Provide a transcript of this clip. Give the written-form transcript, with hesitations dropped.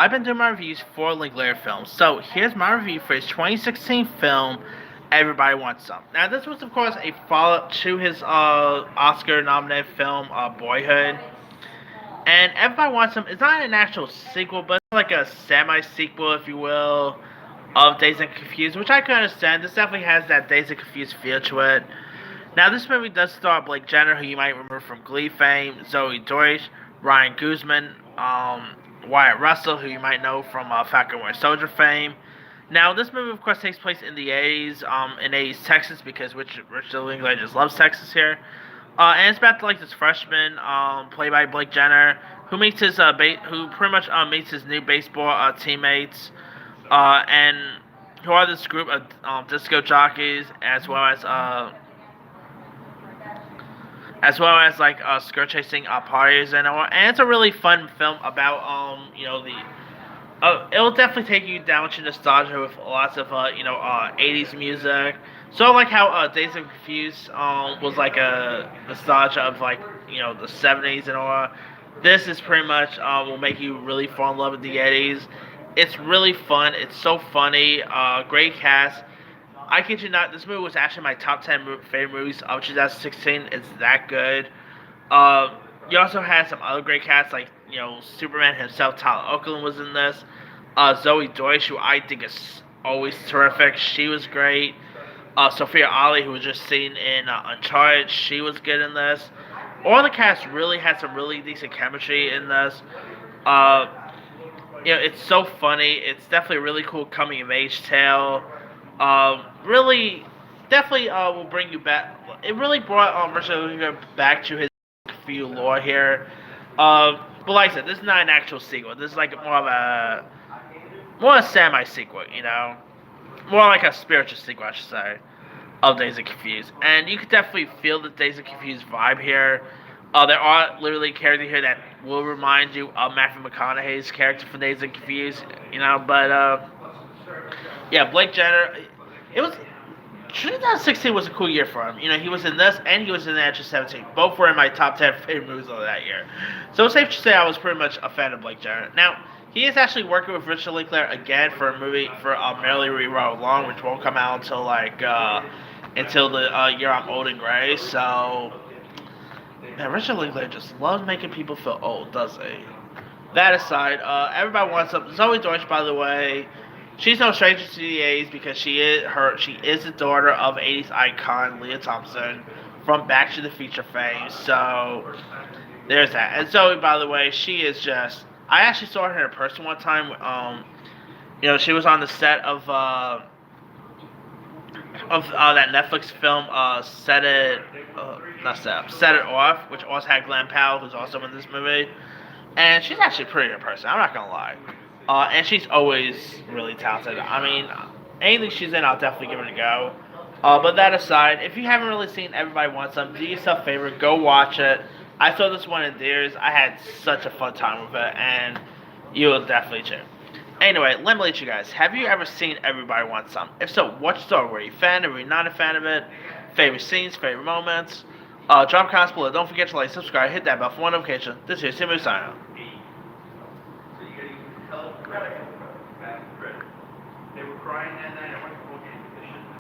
I've been doing my reviews for Linklater films. So here's my review for his 2016 film, Everybody Wants Some. Now this was of course a follow-up to his Oscar-nominated film, Boyhood. And Everybody Wants Some is not an actual sequel, but it's like a semi-sequel, if you will, of Dazed and Confused, which I can understand. This definitely has that Dazed and Confused feel to it. Now, this movie does star Blake Jenner, who you might remember from Glee fame, Zoe Deutsch, Ryan Guzman, Wyatt Russell, who you might know from Falcon Winter Soldier fame. Now, this movie, of course, takes place in the 80s, in 80s Texas, because Richard Linklater just loves Texas here. And it's about like this freshman, played by Blake Jenner, who meets his who pretty much meets his new baseball teammates, and who are this group of disco jockeys, as well as like skirt chasing parties and all. And it's a really fun film about the. It'll definitely take you down to nostalgia with lots of 80s music. So like how Days of Confused was like a nostalgia of like the 70s and all. This is pretty much will make you really fall in love with the 80s. It's really fun. It's so funny. Great cast. I kid you not, this movie was actually my top 10 favorite movies of 2016. It's that good. You also had some other great casts, like, Superman himself, Tyler Oakley was in this. Zoe Deutsch, who I think is always terrific. She was great. Sophia Ali, who was just seen in Uncharted, she was good in this. All the cast really had some really decent chemistry in this. It's so funny. It's definitely a really cool coming of age tale. Really, definitely will bring you back. It really brought Richard Linklater back to his few lore here. But like I said, this is not an actual sequel. This is like more a semi sequel. More like a spiritual sequel, I should say, of Days of Confused. And you could definitely feel the Days of Confused vibe here. There are literally characters here that will remind you of Matthew McConaughey's character from Days of Confused. But yeah, Blake Jenner. It was 2016 was a cool year for him. He was in this and he was in the Edge of 17. Both were in my top 10 favorite movies of that year. So it's safe to say I was pretty much a fan of Blake Jenner. Now, he is actually working with Richard Linklater again for a movie for Merrily We Roll Along, which won't come out until the year I'm old and gray. So, man, Richard Linklater just loves making people feel old, does he? That aside, everybody wants something. Zoe Deutsch, by the way. She's no stranger to the 80s because she is the daughter of 80s icon Lea Thompson from Back to the Future fame. So there's that. And Zoe, by the way, she is just. I actually saw her in person one time. She was on the set of that Netflix film, Set It Off, which also had Glenn Powell, who's also in this movie. And she's actually pretty in person. I'm not gonna lie. And she's always really talented. I mean, anything she's in, I'll definitely give it a go. But that aside, if you haven't really seen Everybody Wants Some, do yourself a favor, go watch it. I saw this one in theaters. I had such a fun time with it, and you will definitely too. Anyway, let me let you guys. Have you ever seen Everybody Wants Some? If so, what story? Were you a fan? Or were you not a fan of it? Favorite scenes? Favorite moments? Drop comments below. Don't forget to like, subscribe, hit that bell for more notifications. This is Timmy signing out.